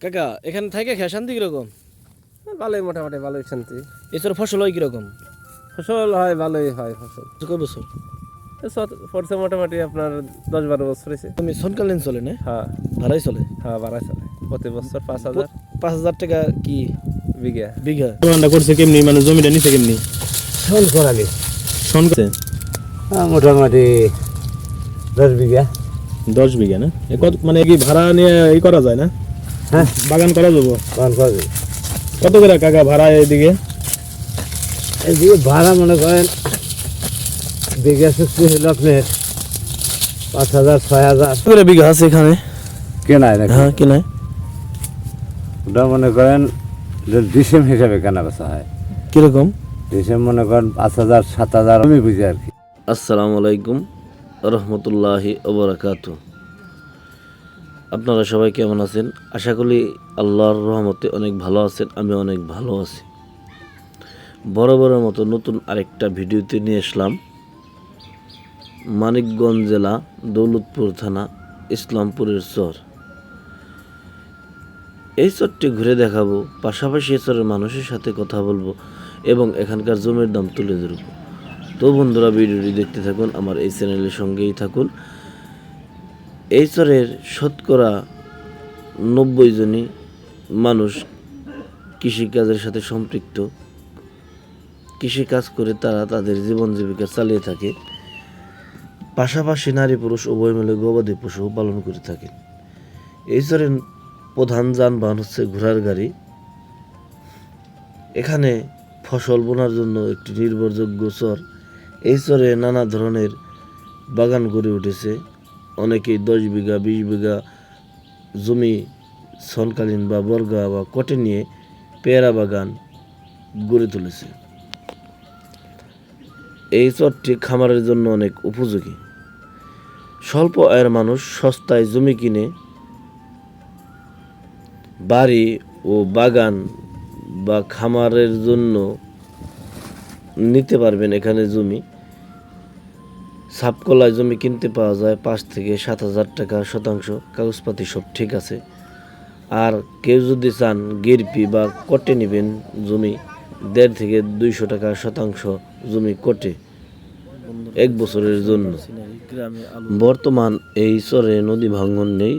কাকা এখানে থেকে খেয়ে শান্তি কিরকম? ভালোই, মোটামুটি ভালোই শান্তি। এছাড়া ফসল হয় কিরকম? ফসল হয়, ভালোই হয় ফসল। কয় বছর? পড়ছে মোটামুটি আপনার 10-12 বছর হয়েছে। তুমি সনকালীন চলে না? হ্যাঁ ভাড়াই চলে? হ্যাঁ, ভাড়া চলে প্রতি বছর 5,000 5,000 টাকা কি বিঘা। বিঘা? রান্না করছে কেমনি, মানে জমিটা নিছে কেমনি? শোল করালি শন করছে মোটামুটি 10 বিঘা। 10 বিঘা না? কত মানে কি ভাড়া নিয়ে করা যায় না? হ্যাঁ, বাগান করা যাবো? বাগান করবি। কত করে কাকা ভাড়া এদিকে? এদিকে ভাড়া মনে করেন বিঘা চুক্তি হইল আপনার 5,000-6,000 কত করে বিঘা আছে এখানে? কেনায় নাকি? হ্যাঁ কেনায়। ওটা মনে করেন ডিসেম হিসাবে কেনা বেচা হয়। কিরকম? ডিসেম মনে করেন 5,000-7,000 আমি বুঝি আর কি। আসসালামু আলাইকুম রহমতুল্লাহি ওবরাকাতু। আপনারা সবাই কেমন আছেন? আশা করি আল্লাহর রহমতে অনেক ভালো আছেন। আমি অনেক ভালো আছি। বরাবরের মতো নতুন আরেকটা ভিডিওতে নিয়ে আসলাম মানিকগঞ্জ জেলা দৌলতপুর থানা ইসলামপুরের চর। এই চরটি ঘুরে দেখাবো, পাশাপাশি এই চরের মানুষের সাথে কথা বলবো এবং এখানকার জমির দাম তুলে ধরব। তো বন্ধুরা, ভিডিওটি দেখতে থাকুন, আমার এই চ্যানেলের সঙ্গেই থাকুন। এই চরের শতকরা 90 জনই মানুষ কৃষিকাজের সাথে সম্পৃক্ত। কৃষিকাজ করে তারা তাদের জীবন জীবিকা চালিয়ে থাকে। পাশাপাশি নারী পুরুষ উভয় মিলে গবাদি পশু পালন করে থাকেন। এই চরের প্রধান যানবাহন হচ্ছে ঘোড়ার গাড়ি। এখানে ফসল বোনার জন্য একটি নির্ভরযোগ্য চর। এই চরে নানা ধরনের বাগান গড়ে উঠেছে। অনেকেই 10 বিঘা 20 বিঘা জমি সনকালীন বা বর্গা বা কটে নিয়ে পেয়ারা বাগান গড়ে তুলেছে। এই চরটি খামারের জন্য অনেক উপযোগী। স্বল্প আয়ের মানুষ সস্তায় জমি কিনে বাড়ি ও বাগান বা খামারের জন্য নিতে পারবেন। এখানে জমি সাপকলায় জমি কিনতে পাওয়া যায় 5 থেকে 7,000 টাকা শতাংশ। কাগজপাতি সব ঠিক আছে। আর কেউ যদি চান গিরপি বা কটে নেবেন জমি, 1.5 থেকে 200 টাকা শতাংশ জমি কটে 1 বছরের জন্য। বর্তমান এই চরে নদী ভাঙন নেই,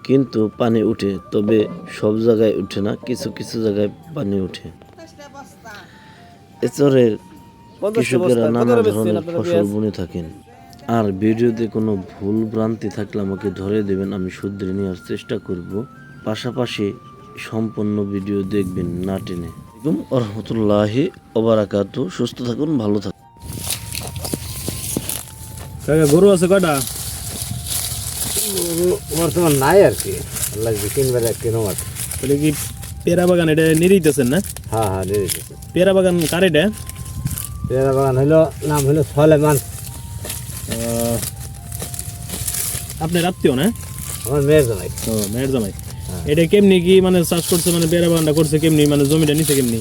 কিন্তু পানি উঠে। তবে সব জায়গায় উঠে না, কিছু কিছু জায়গায় পানি উঠে। এ চরের কৃষকেরা নানা ধরনের ফসল বুনে থাকেন। আর ভিডিওতে কোনো ভুল ভ্রান্তি থাকলে আমাকে ধরে দেবেন, আমি শুধরে নেওয়ার চেষ্টা করব। পাশাপাশি সম্পূর্ণ ভিডিও দেখবেন না টেনে। রহমতুল্লাহি ওবারাকাতু। সুস্থ থাকুন, ভালো থাকুন। কাকা গরু আছে কয়টা? বর্তমান নাই আর কি, আল্লাহ কিনবার কিনো আছে। তাহলে কি পেয়ারা বাগান এটা নিরিতেছেন না? হ্যাঁ হ্যাঁ, দিয়ে দিতেছে। পেয়ারা বাগান কার এটা? পেয়ারা বাগান হইলো, নাম হইলো সলেমান। আপনার আত্মীয় না? আমার মেয়ের জামাই। ও, মেয়ের জামাই। এটা কেমনি কি মানে চাষ করছে, মানে পেয়ারা বাগানটা করছে কেমনি, মানে জমিটা নিছে কেমনি?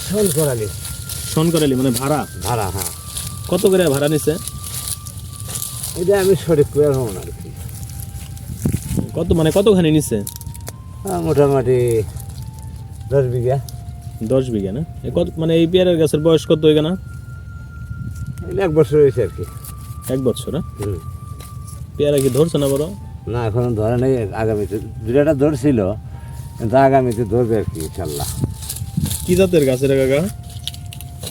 শোল করালি শন করালি মানে ভাড়া? ভাড়া, হ্যাঁ। কত করে ভাড়া নিছে? এটা আমি সঠিক করে হব না আর কি। কত মানে কতখানি নিছে? মোটামুটি 10 বিঘা। 10 বিঘা না? কত মানে এই পেয়ারার গাছের বয়স কত হয়ে না? 1 বছর হয়েছে আর কি। 1 বছর না? পেয়ারা কি ধরছে না বড়? না, এখন ধরে নেই। আগামীতে 2টা ধরছিল, কিন্তু আগামীতে ধরবে আর কি ইনশাল্লাহ। কি জাতের গাছের কাকা?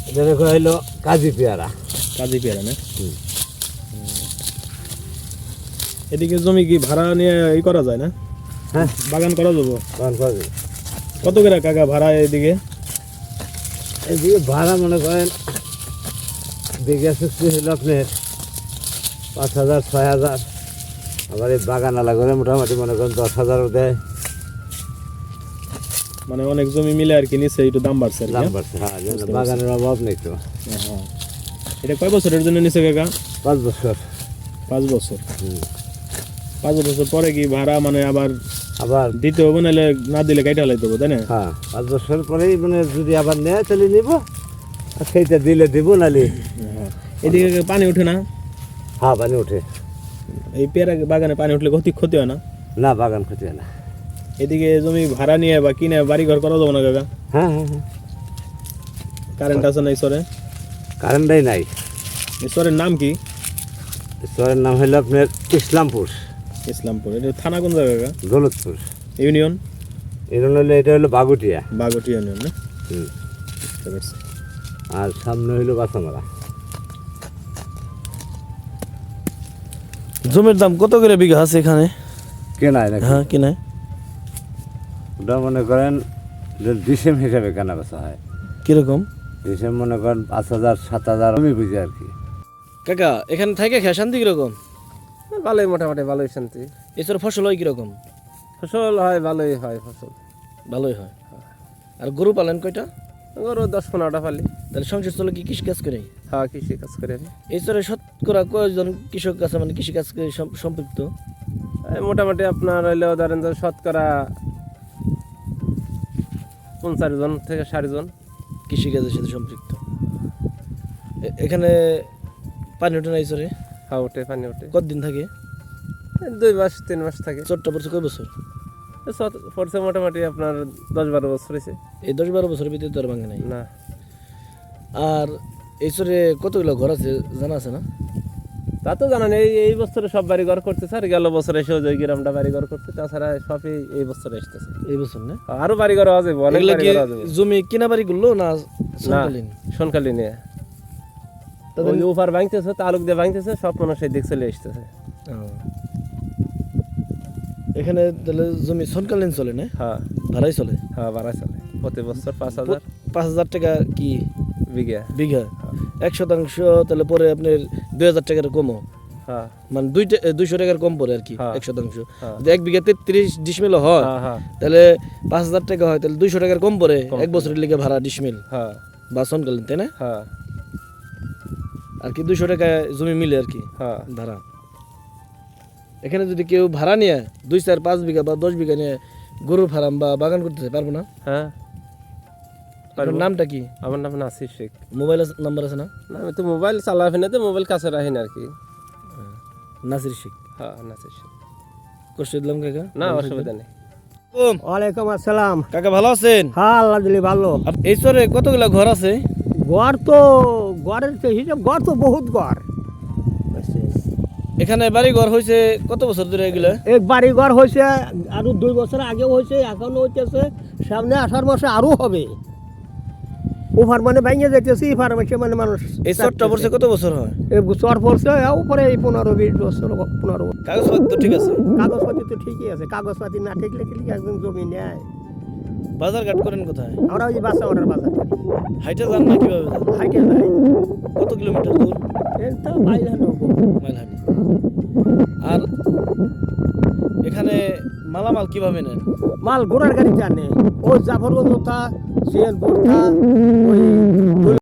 এটা দেখো হইলো কাজী পেয়ারা। কাজী পেয়ারা না? এদিকে জমি কি ভাড়া নিয়ে করা যায় না? হ্যাঁ, বাগান করা যাবো? বাগান করবে। কত করে কাকা ভাড়া এদিকে? এদিকে ভাড়া মনে করেন বিঘা চুক্তি হইল আপনার 5,000-6,000। আবার এই বাগান আলা করে মোটামুটি মনে করেন 10,000ও দেয়। মানে অনেক জমি মিলে আর কি নিচে একটু দাম বাড়ছে আর কি, দাম হ্যাঁ? বাড়ছে, হ্যাঁ। বাগানের অভাব নেই তো। হ্যাঁ। এটা কয় বছরের জন্য নিচে কাকা? 5 বছর। 5 বছর। 5 বছর পরে কি ভাড়া মানে আবার আবার দিতে হবে, নাহলে না দিলে কাইটা হলাইতে হবে, তাই না? হ্যাঁ, 5 বছর পরেই মানে যদি আবার নেয় তাহলে নিব, আর সেইটা দিলে দিব, নালি। এদিকে পানি উঠে না? হ্যাঁ, পানি ওঠে। এই পেয়ারা বাগানে পানি উঠলে ক্ষতি হয় না? না, বাগান ক্ষতি হয় না। এদিকে জমি ভাড়া নিয়ে বা কিনে বাড়ি ঘর করা যাবো না কাকা? হ্যাঁ হ্যাঁ হ্যাঁ, কারেন্ট আছে না ঈশ্বরে? কারেন্টই নাই। ঈশ্বরের নাম কি? শহরের নাম হলো আপনার ইসলামপুর, ইসলামপুর। এটা থানা কোন জায়গা কাকা? দৌলতপুর। ইউনিয়ন? এরকম হলো, এটা হলো বাগুটিয়া। বাগটি ইউনিয়ন না? হুম। বুঝতে পারছি। আর সামনে হইলো বাসামারা। জমির দাম কত করে বিঘা আছে এখানে? কেনায় নাকি? হ্যাঁ কিনায়। ওটা মনে করেন ডিসেম হিসাবে কেনা বেচা হয়। কিরকম? ডিসেম মনে করেন 5,000 7,000 আমি বুঝি আর কি। কাকা এখানে থাকে খেয়ে শান্তি কিরকম? ভালোই, মোটামুটি ভালোই শান্তি। এছাড়া ফসল হয় কিরকম? ফসল হয়, ভালোই হয় ফসল। ভালোই হয়। আর গরু পালেন কয়টা? গরু 10-15টা পালি। তাহলে সংসার চলে কি কৃষি কাজ করে? হ্যাঁ, কৃষি কাজ করে আমি। এছাড়া শতকরা কয়জন কৃষক আছে মানে কৃষি কাজ করে সম্পৃক্ত? এই মোটামুটি আপনার হইলে ধরেন যে শতকরা 50 জন থেকে 60 জন। কৃষি কাজের সাথে সম্পৃক্ত। এখানে পানি ওঠে না এছাড়ে? হ্যাঁ, ওঠে, পানি ওঠে। কতদিন থাকে? 2 মাস 3 মাস থাকে। চোরটা পড়ছে কয় বছর? পড়ছে মোটামুটি আপনার 10-12 বছর হয়েছে। এই 10-12 বছরের ভিতরে তো আর ভাঙে নাই। না, আর এছাড়ে কতগুলো ঘর আছে জানা আছে না? তা তো জানেন, এই বছরে সব বাড়ি ঘর করতেছে, আর গেল বছর এসেও যে গ্রামটা বাড়ি ঘর করছে, তাছাড়া সবই এই বছরে আসতেছে। এই বছর না? আরো বাড়ি ঘর আছে, অনেক এগুলা বাড়ি কি ঘর আছে। জমি কিনা বাড়ি করলো না সরকারি? সোনকালি নিয়ে তাদের- ওই উপর ভাঙতেছে, তালুক দিয়ে ভাঙতেছে, সব মানুষ এই দিক চলে আসতেছে। ও। এখানে তাহলে জমি সরকালীন চলে না? হ্যাঁ ভাড়াই চলে? হ্যাঁ, বাড়া চলে প্রতি বছর 5,000 5,000 টাকা কি বিঘা। বিঘা? 1% তাহলে পরে আপনার 2,000 টাকার কমও, হ্যাঁ 200 টাকার কম পড়ে আর কি। হ্যাঁ। 1%। হ্যাঁ। যদি 1 বিঘাতে 30 ডিসমিল হয় হ্যাঁ হ্যাঁ তাহলে 5,000 টাকা হয়, তাহলে 200 টাকার কম পড়ে এক বছরের লিগে ভাড়া ডিসমিল হ্যাঁ বা সনকালীন, তাই না? হ্যাঁ আর কি 200 টাকায় জমি মিলে আর কি হ্যাঁ ভাড়া। এখানে যদি কেউ ভাড়া নিয়ে 2, 4, 5 বিঘা বা 10 বিঘা নিয়ে গরুর ফার্ম বা বাগান করতে পারবো না? হ্যাঁ। আপনার নামটা কি? আমার নাম নাসির শেখ। মোবাইল নাম্বার আছে না? না, আমি তো মোবাইল চালাবি না, তো মোবাইল কাছে রাখি না আর কি। নাসির শেখ। হ্যাঁ, নাসির শেখ। কষ্ট দিলাম কাকা? না, অসুবিধা নেই। ওয়ালাইকুম আসসালাম। কাকা ভালো আছেন? হ্যাঁ, আল্লাহ দিলে ভালো। এই চরে কতগুলা ঘর আছে? গড় তো গড়ের তো হিসাব, গড় তো বহুত গড়। এখানে বাড়ি ঘর হয়েছে কত বছর ধরে এগুলা? এক বাড়ি ঘর হয়েছে, আরো 2 বছর আগেও হয়েছে, এখনো হইতেছে, সামনে 18 মাসে আরো হবে। ওভার মানে ভেঙে যেতেছে, এফার মাসে মানে মানুষ। এই চরটা পড়ছে কত বছর হয়? চর পড়ছে উপরে এই 15-20 বছর, 15 বছর। কাগজপত্র তো ঠিক আছে? কাগজপাতি তো ঠিকই আছে, কাগজপাতি না ঠিকলে কি একদম জমি নেয়। বাজার ঘাট করেন কোথায়? আমরা ওই বাসা অর্ডার বাজার করি, হাইটে যান না কিভাবে যান? হাইটে যাই। কত কিলোমিটার দূর? এই তো বাইরে নৌকো। মাইল হাঁটি। আর এখানে মালামাল কিভাবে নেন? মাল ঘোড়ার গাড়ি জানে, ওই জাফরগঞ্জ ওঠা, সিএন বোর্ড ওই